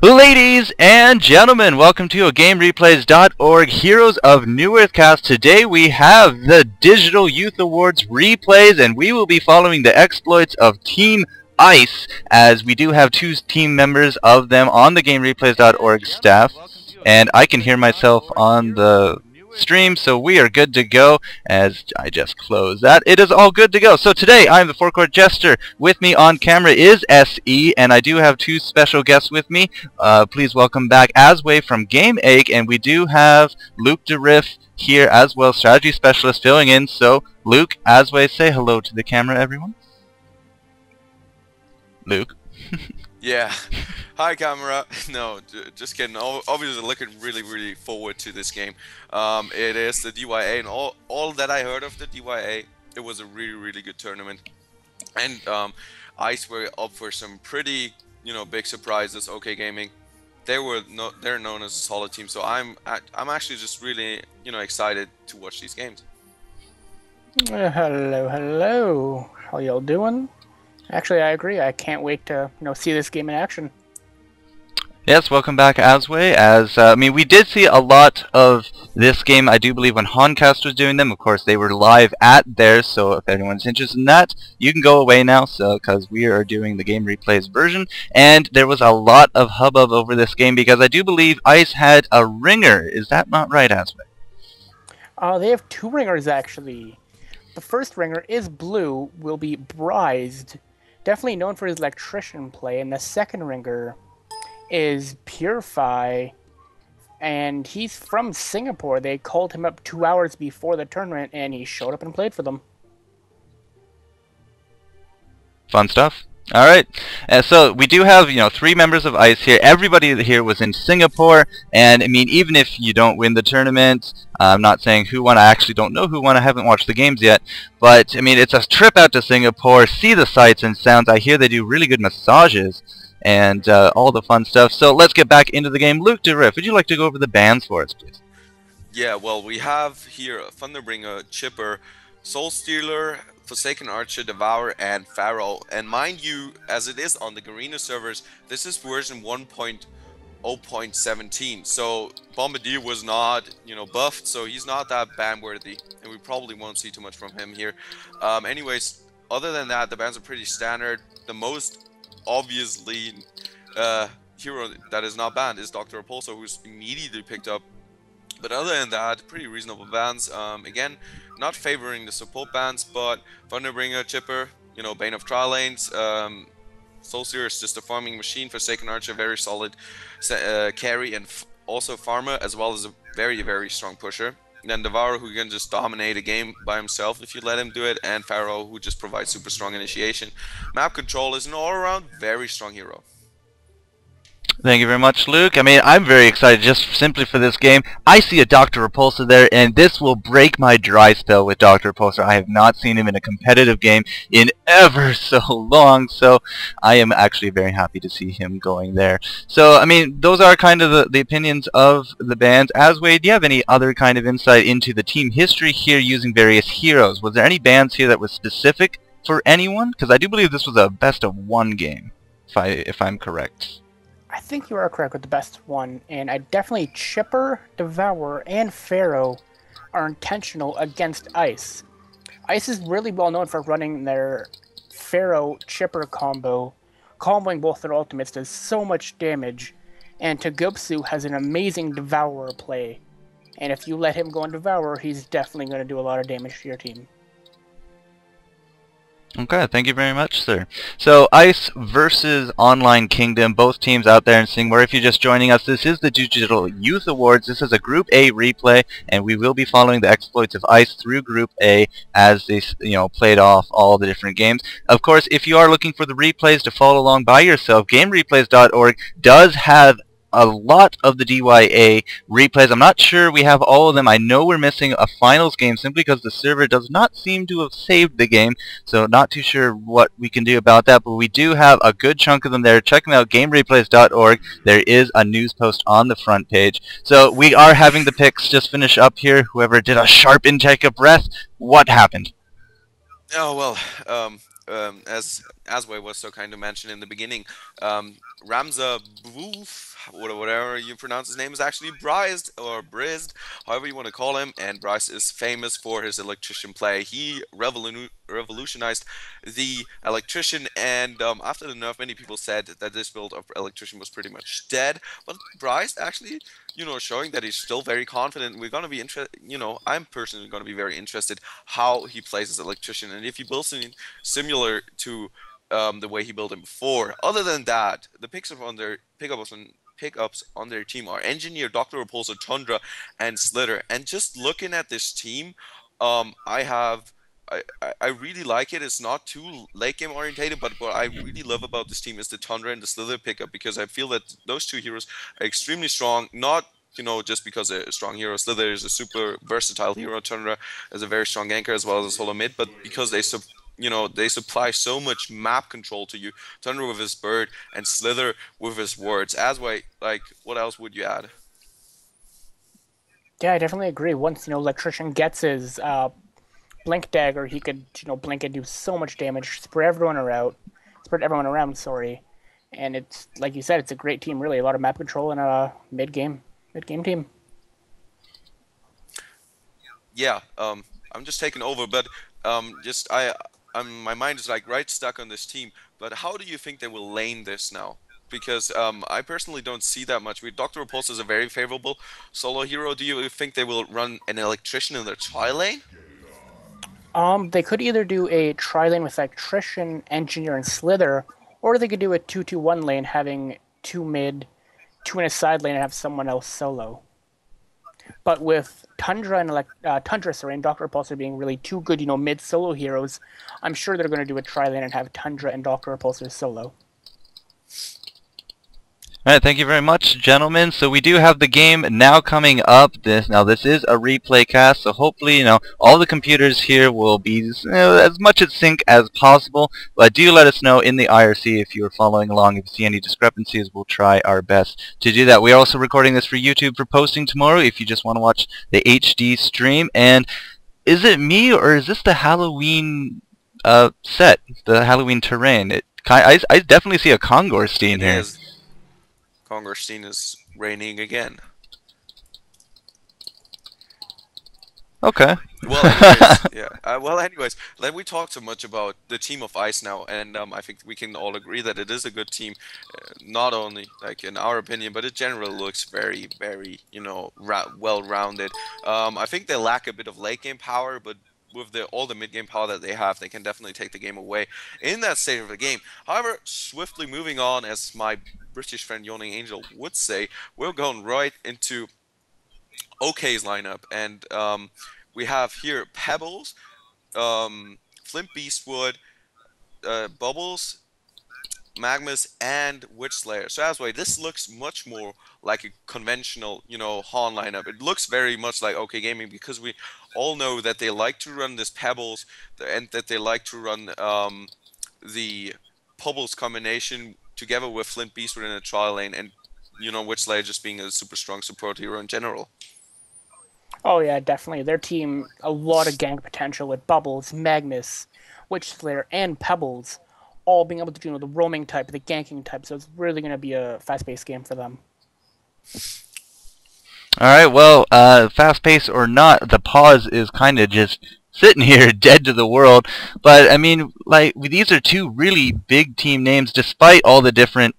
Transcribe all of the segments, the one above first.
Ladies and gentlemen, welcome to GameReplays.org Heroes of New Earthcast. Today we have the Digital Youth Awards replays, and we will be following the exploits of Team Ice, as we do have two team members of them on the GameReplays.org staff, and I can hear myself on the stream, so we are good to go. As I just closed that, it is all good to go. So today I'm the Four Court Jester. With me on camera is SE, and I do have two special guests with me. Please welcome back Asway from Game Egg, and we do have Luke the Riff here as well, strategy specialist filling in. So Luke, Asway, say hello to the camera, everyone. Luke. Yeah. Hi, camera. No, just kidding. Obviously, looking really forward to this game. It is the DYA, and all that I heard of the DYA, it was a really good tournament. And Ice were up for some pretty, big surprises. OK Gaming, they're known as a solid team. So I'm actually just really, excited to watch these games. Hello. How y'all doing? Actually, I agree. I can't wait to see this game in action. Yes, welcome back, Asway. We did see a lot of this game, I do believe, when HoNcast was doing them. Of course, they were live at theirs, so if anyone's interested in that, you can go away now, because we are doing the Game Replays version. And there was a lot of hubbub over this game, because I do believe Ice had a ringer. Is that not right, Asway? They have two ringers, actually. The first ringer is Blue, will be Brized, definitely known for his electrician play, and the second ringer is Purify, and he's from Singapore. They called him up 2 hours before the tournament, and he showed up and played for them. Fun stuff. Alright, so we do have, three members of ICE here. Everybody here was in Singapore, and even if you don't win the tournament, I'm not saying who won. I actually don't know who won. I haven't watched the games yet, but it's a trip out to Singapore, see the sights and sounds. I hear they do really good massages and all the fun stuff. So let's get back into the game. Luke DeRiff, would you like to go over the bans for us, please? Yeah, well, we have here Thunderbringer, Chipper, Soul Stealer, Forsaken Archer, Devourer, and Pharaoh. And mind you, as it is on the Garena servers, this is version 1.0.17. So Bombardier was not, buffed, so he's not that ban worthy, and we probably won't see too much from him here. Anyways, other than that, the bans are pretty standard. The most obviously hero that is not banned is Dr. Repulsor, who's immediately picked up. But other than that, pretty reasonable bans. Again, not favoring the support bans, but Thunderbringer, Chipper, Bane of Trial Lanes, Soul Stealer is just a farming machine. Forsaken Archer, very solid carry and also farmer, as well as a very strong pusher. And then Devourer, who can just dominate a game by himself if you let him do it, and Pharaoh, who just provides super strong initiation. Map control is an all-around very strong hero. Thank you very much, Luke. I'm very excited just simply for this game. I see a Dr. Repulsor there, and this will break my dry spell with Dr. Repulsor. I have not seen him in a competitive game in ever so long, so I am actually very happy to see him going there. So, those are kind of the opinions of the bans. Asway, do you have any other kind of insight into the team history here using various heroes? Was there any bans here that was specific for anyone? Because I do believe this was a best-of-one game, if I'm correct. I think you are correct with the best one, and I definitely Chipper, Devourer, and Pharaoh are intentional against Ice. Ice is really well known for running their Pharaoh-Chipper combo. Comboing both their ultimates does so much damage, and Togopsu has an amazing Devourer play. And if you let him go on Devourer, he's definitely going to do a lot of damage to your team. Okay, thank you very much, sir. So, Ice versus Online Kingdom, both teams out there in Singapore. If you're just joining us, this is the Digital Youth Awards. This is a Group A replay, and we will be following the exploits of Ice through Group A as they, played off all the different games. Of course, if you are looking for the replays to follow along by yourself, GameReplays.org does have a lot of the DYA replays. I'm not sure we have all of them. I know we're missing a finals game simply because the server does not seem to have saved the game, so not too sure what we can do about that, but we do have a good chunk of them there. Check them out, GameReplays.org. There is a news post on the front page. So we are having the picks just finish up here. Whoever did a sharp intake of breath, what happened? Oh, well, as Asway was so kind to mention in the beginning, Ramza Boof, whatever you pronounce his name, is actually Brized or Brizzed, however you want to call him. And Bryce is famous for his electrician play. He revolutionized the electrician, and after the nerf, many people said that this build of electrician was pretty much dead. But Bryce actually, showing that he's still very confident. We're gonna be interested. I'm personally gonna be very interested how he plays as electrician, and if he builds something similar to the way he built him before. Other than that, the pickups on their team are Engineer, Doctor Repulsor, Tundra, and Slither. And just looking at this team, I really like it. It's not too late game orientated, but what I really love about this team is the Tundra and the Slither pickup, because I feel that those two heroes are extremely strong. Not just because they're a strong hero. Slither is a super versatile hero. Tundra is a very strong anchor as well as a solo mid, but because they supply so much map control to you. Tundra with his bird and Slither with his words. Asway, what else would you add? Yeah, I definitely agree. Once Electrician gets his blink dagger, he could blink and do so much damage, spread everyone around. Sorry, and it's like you said, it's a great team. Really, a lot of map control and a mid game team. Yeah, I'm just taking over, but my mind is right stuck on this team. But how do you think they will lane this now? Because I personally don't see that much. Dr. Repulse is a very favorable solo hero. Do you think they will run an electrician in their tri lane? They could either do a tri lane with Electrician, Engineer, and Slither, or they could do a 2-2-1 lane, having 2 mid, 2 in a side lane, and have someone else solo. But with Tundra and Doctor Repulsor being really two good, mid solo heroes, I'm sure they're going to do a tri lane and have Tundra and Doctor Repulsor solo. Alright, thank you very much, gentlemen. So we do have the game now coming up. This is a replay cast, so hopefully, all the computers here will be as much at sync as possible. But do let us know in the IRC if you're following along. If you see any discrepancies, we'll try our best to do that. We are also recording this for YouTube for posting tomorrow if you just want to watch the HD stream. And is it me, or is this the Halloween set, the Halloween terrain? I definitely see a Kongorstein here. Is. Kongorstein is reigning again. Okay. Well, anyways, yeah. Anyways, let we talk so much about the team of Ice now, and I think we can all agree that it is a good team, not only in our opinion, but it generally looks very, very well-rounded. I think they lack a bit of late game power, but with all the mid game power that they have, they can definitely take the game away in that state of the game. However, swiftly moving on, as my British friend Yawning Angel would say, we're going right into OK's lineup, and we have here Pebbles, Flint Beastwood, Bubbles, Magmus, and Witch Slayer. So Asway, this looks much more like a conventional, HoN lineup. It looks very much like OK Gaming, because we all know that they like to run this Pebbles, and that they like to run the Pebbles combination together with Flint Beastwood in a trial lane, and Witch Slayer just being a super strong support hero in general. Oh yeah, definitely. Their team, a lot of gank potential with Bubbles, Magnus, Witch Slayer, and Pebbles, all being able to do the roaming type, the ganking type, so it's really going to be a fast-paced game for them. Alright, well, fast-paced or not, the pause is kind of just sitting here dead to the world. But, I mean, these are two really big team names, despite all the different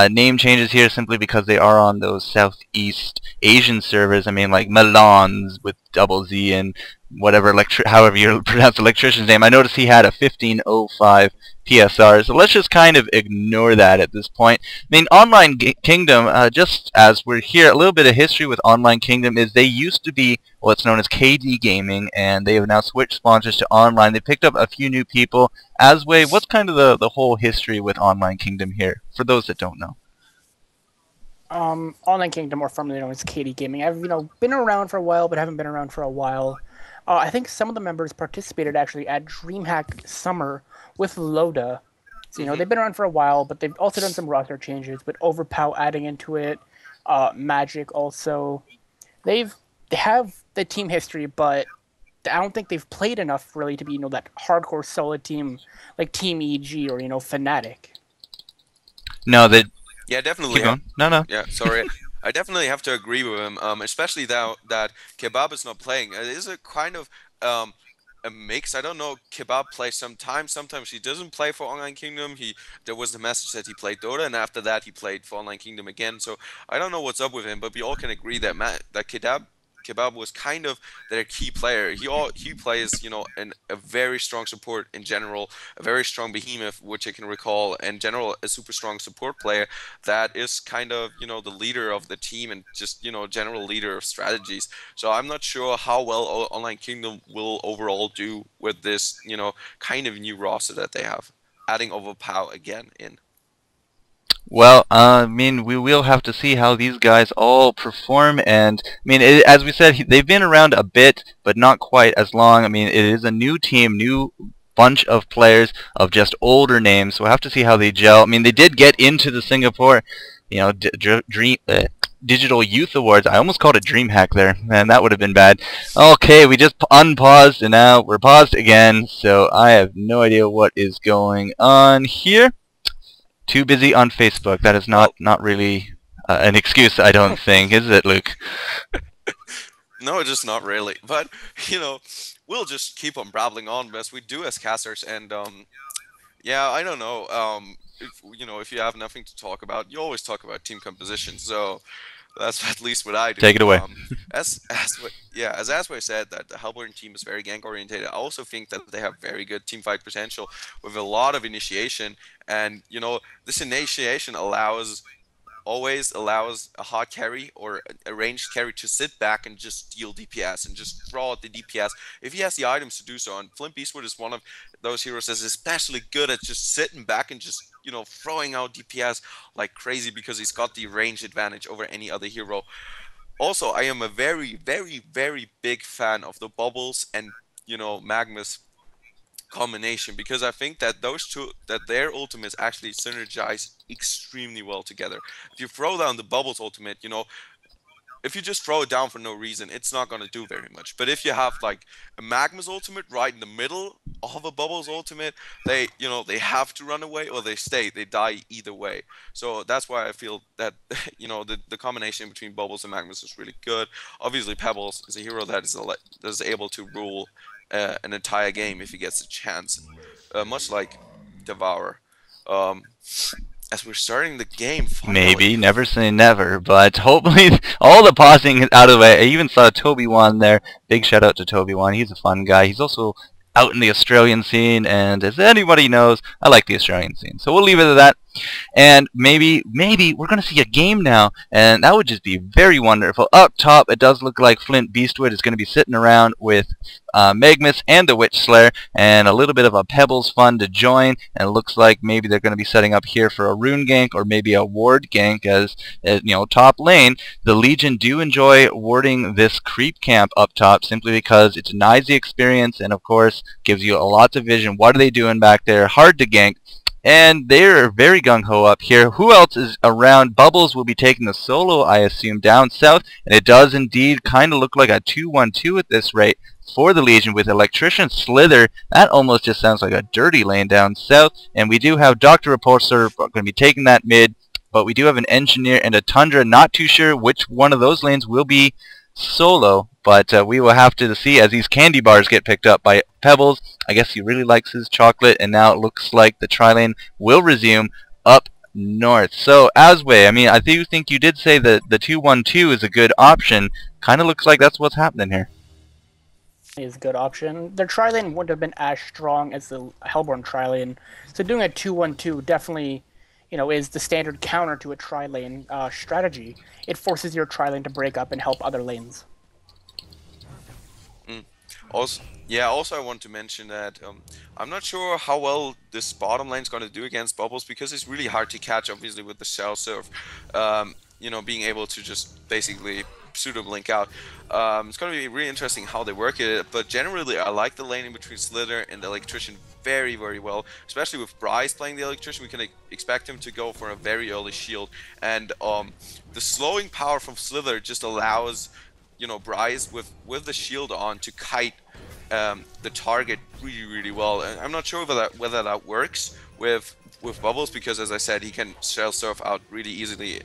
name changes here, simply because they are on those Southeast Asian servers. I mean, like Milan's with double Z and whatever, however you pronounce the electrician's name. I noticed he had a 1505 PSR, so let's just kind of ignore that at this point. I mean, Online Kingdom, just as we're here, a little bit of history with Online Kingdom is they used to be what's known as KD Gaming, and they have now switched sponsors to Online. They picked up a few new people. Asway, what's kind of the whole history with Online Kingdom here, for those that don't know? Online Kingdom, or formerly known as KD Gaming, I've been around for a while, but haven't been around for a while. I think some of the members participated actually at DreamHack Summer with Loda. So, they've been around for a while, but they've also done some roster changes, with Overpow adding into it, Magic also. They have the team history, but I don't think they've played enough really to be, that hardcore solid team like Team EG or, Fnatic. No, they Yeah, definitely. keep going. No. Yeah, sorry. I definitely have to agree with him, especially that Kebab is not playing. It is a kind of a mix. I don't know. Kebab plays sometimes he doesn't play for Online Kingdom. There was the message that he played Dota, and after that he played for Online Kingdom again. So I don't know what's up with him, but we all can agree that that Kebab was kind of their key player. He plays, a very strong support in general, a very strong behemoth, which I can recall, in general, a super strong support player that is kind of, the leader of the team and just, general leader of strategies. So I'm not sure how well Online Kingdom will overall do with this, kind of new roster that they have, adding Overpower again in. Well, I mean, we will have to see how these guys all perform, and I mean, as we said, they've been around a bit, but not quite as long. I mean, it is a new team, new bunch of players of just older names, so we'll have to see how they gel. I mean, they did get into the Singapore, Digital Youth Awards. I almost called it DreamHack there, man, that would have been bad. Okay, we just unpaused, and now we're paused again, so I have no idea what is going on here. Too busy on Facebook. That is not really an excuse, I don't think, is it, Luke? No, just not really. But we'll just keep on babbling on as we do as casters. And yeah, I don't know. If you have nothing to talk about, you always talk about team composition. So that's at least what I do. Take it away. As Asway said, that the Hellborn team is very gank oriented. I also think that they have very good team fight potential with a lot of initiation, and this initiation always allows a hard carry or a ranged carry to sit back and just deal DPS and just throw out the DPS if he has the items to do so. And Flint Beastwood is one of those heroes that's especially good at just sitting back and just throwing out DPS like crazy because he's got the range advantage over any other hero. Also, I am a very, very, very big fan of the Bubbles and Magnus combination, because I think that their ultimates actually synergize extremely well together. If you throw down the Bubbles ultimate, if you just throw it down for no reason, it's not going to do very much. But if you have like a Magnus ultimate right in the middle of a Bubbles ultimate, they have to run away or they die either way. So that's why I feel that the combination between Bubbles and Magnus is really good. Obviously Pebbles is a hero that is able to rule an entire game if he gets a chance, much like Devour. As we're starting the game, finally. Maybe, never say never, but hopefully all the pausing is out of the way. I even saw Toby1 there. Big shout out to Toby1. He's a fun guy. He's also out in the Australian scene, and as anybody knows, I like the Australian scene. So we'll leave it at that. And maybe we're going to see a game now, and that would just be very wonderful. Up top, it does look like Flint Beastwood is going to be sitting around with Magnus and the Witch Slayer, and a little bit of a Pebbles fun to join, and it looks like maybe they're going to be setting up here for a rune gank or maybe a ward gank as top lane. The Legion do enjoy warding this creep camp up top simply because it denies the experience and of course gives you a lot of vision. What are they doing back there? Hard to gank. And they're very gung-ho up here. Who else is around? Bubbles will be taking the solo, I assume, down south. And it does indeed kind of look like a 2-1-2 at this rate for the Legion with Electrician Slither. That almost just sounds like a dirty lane down south. And we do have Dr. Repulsor going to be taking that mid. But we do have an Engineer and a Tundra. Not too sure which one of those lanes will be solo, but we will have to see as these candy bars get picked up by Pebbles. I guess he really likes his chocolate, and now it looks like the tri-lane will resume up north. So, Asway, I mean, I do think you did say that the 2-1-2 is a good option. Kind of looks like that's what's happening here. Is a good option. Their tri-lane wouldn't have been as strong as the Hellborn tri-lane, so doing a 2-1-2 definitely is the standard counter to a tri-lane strategy. It forces your tri-lane to break up and help other lanes. Also I want to mention that I'm not sure how well this bottom lane is going to do against Bubbles, because it's really hard to catch, obviously, with the shell surf. Being able to just basically pseudo blink out. It's going to be really interesting how they work it, but generally I like the lane in between Slither and the Electrician very, very well, especially with Bryce playing the Electrician. We can expect him to go for a very early shield, and the slowing power from Slither just allows Bryce with the shield on to kite the target really well. And I'm not sure whether that works with Bubbles, because as I said, he can shell surf out really easily